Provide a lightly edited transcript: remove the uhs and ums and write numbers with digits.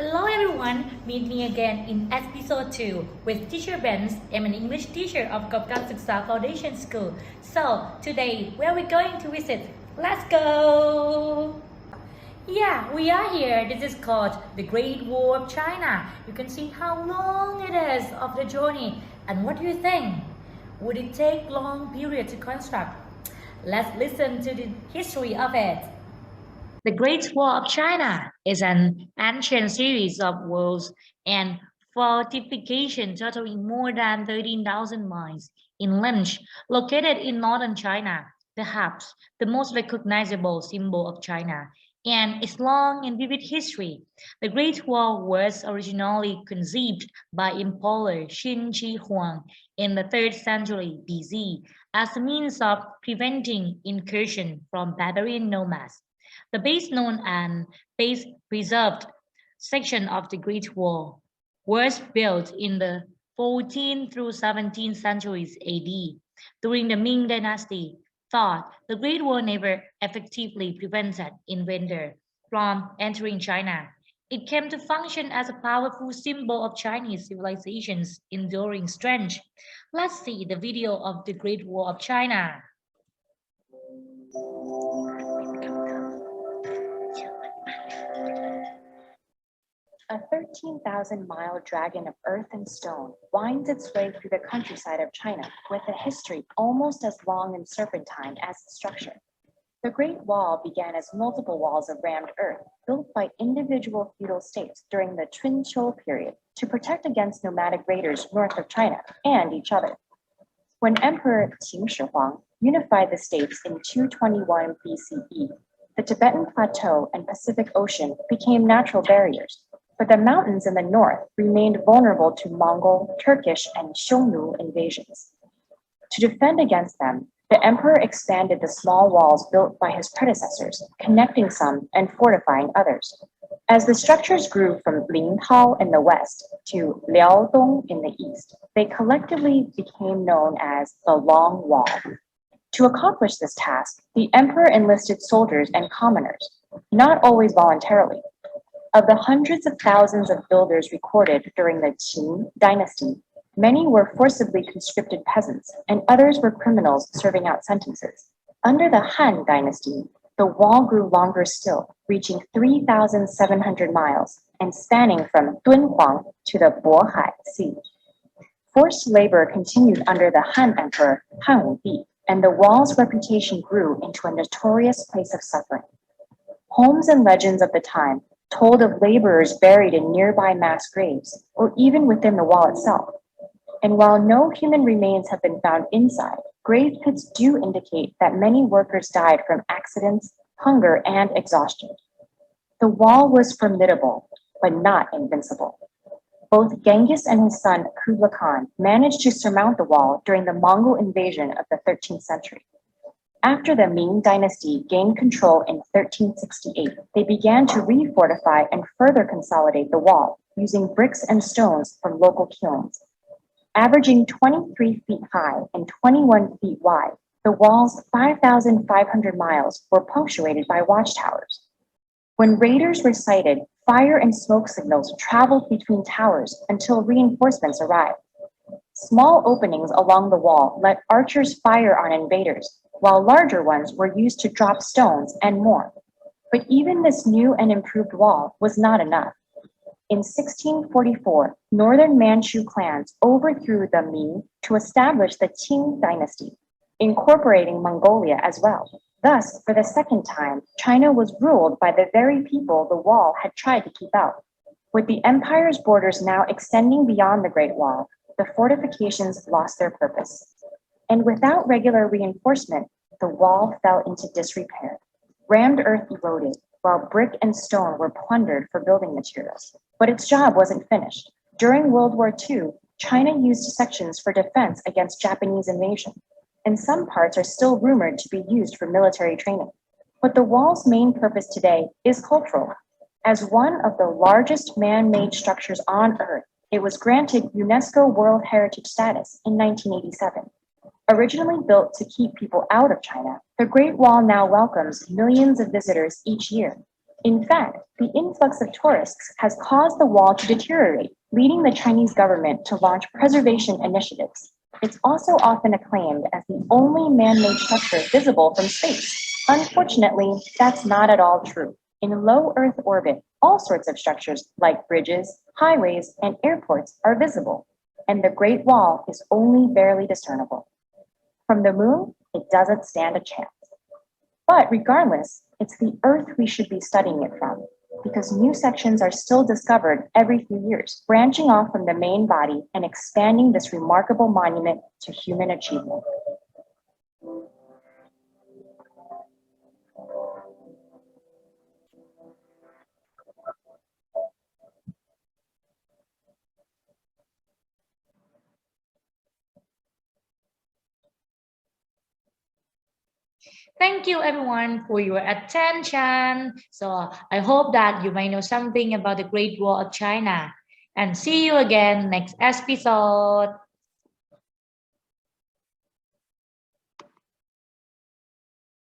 Hello everyone, meet me again in episode 2 with Teacher Benz. I'm an English teacher of Gopkar Suksa Foundation School. So today, where are we going to visit? Let's go! Yeah, we are here. This is called the Great Wall of China. You can see how long it is of the journey. And what do you think? Would it take long period to construct? Let's listen to the history of it. The Great Wall of China is an ancient series of walls and fortifications totaling more than 13,000 miles in length, located in northern China, perhaps the most recognizable symbol of China, and its long and vivid history. The Great Wall was originally conceived by Emperor Qin Shi Huang in the 3rd century BC as a means of preventing incursion from barbarian nomads. The base known and base preserved section of the Great Wall was built in the 14th through 17th centuries AD. During the Ming Dynasty, thought the Great Wall never effectively prevented invaders from entering China. It came to function as a powerful symbol of Chinese civilization's enduring strength. Let's see the video of the Great Wall of China. A 13,000-mile dragon of earth and stone winds its way through the countryside of China with a history almost as long and serpentine as its structure. The Great Wall began as multiple walls of rammed earth built by individual feudal states during the Qin period to protect against nomadic raiders north of China and each other. When Emperor Qin Shi Huang unified the states in 221 BCE, the Tibetan Plateau and Pacific Ocean became natural barriers, but the mountains in the north remained vulnerable to Mongol, Turkish, and Xiongnu invasions. To defend against them, the emperor expanded the small walls built by his predecessors, connecting some and fortifying others. As the structures grew from Lintao in the west to Liaodong in the east, they collectively became known as the Long Wall. To accomplish this task, the emperor enlisted soldiers and commoners, not always voluntarily. Of the hundreds of thousands of builders recorded during the Qin dynasty, many were forcibly conscripted peasants, and others were criminals serving out sentences. Under the Han dynasty, the wall grew longer still, reaching 3,700 miles and spanning from Dunhuang to the Bohai Sea. Forced labor continued under the Han Emperor Han Wubi, and the wall's reputation grew into a notorious place of suffering. Homes and legends of the time told of laborers buried in nearby mass graves, or even within the wall itself. And while no human remains have been found inside, grave pits do indicate that many workers died from accidents, hunger, and exhaustion. The wall was formidable, but not invincible. Both Genghis and his son Kublai Khan managed to surmount the wall during the Mongol invasion of the 13th century. After the Ming dynasty gained control in 1368, they began to refortify and further consolidate the wall using bricks and stones from local kilns. Averaging 23 feet high and 21 feet wide, the wall's 5,500 miles were punctuated by watchtowers. When raiders were sighted, fire and smoke signals traveled between towers until reinforcements arrived. Small openings along the wall let archers fire on invaders, while larger ones were used to drop stones and more. But even this new and improved wall was not enough. In 1644, northern Manchu clans overthrew the Ming to establish the Qing dynasty, incorporating Mongolia as well. Thus, for the second time, China was ruled by the very people the wall had tried to keep out. With the empire's borders now extending beyond the Great Wall, the fortifications lost their purpose. And without regular reinforcement, the wall fell into disrepair. Rammed earth eroded, while brick and stone were plundered for building materials. But its job wasn't finished. During World War II, China used sections for defense against Japanese invasion, and some parts are still rumored to be used for military training. But the wall's main purpose today is cultural. As one of the largest man-made structures on Earth, it was granted UNESCO World Heritage status in 1987. Originally built to keep people out of China, the Great Wall now welcomes millions of visitors each year. In fact, the influx of tourists has caused the wall to deteriorate, leading the Chinese government to launch preservation initiatives. It's also often acclaimed as the only man made structure visible from space. Unfortunately, that's not at all true. In low Earth orbit, all sorts of structures like bridges, highways, and airports are visible, and the Great Wall is only barely discernible. From the moon, it doesn't stand a chance. But regardless, it's the Earth we should be studying it from, because new sections are still discovered every few years, branching off from the main body and expanding this remarkable monument to human achievement. Thank you everyone for your attention. So I hope that you may know something about the Great Wall of China. And see you again next episode.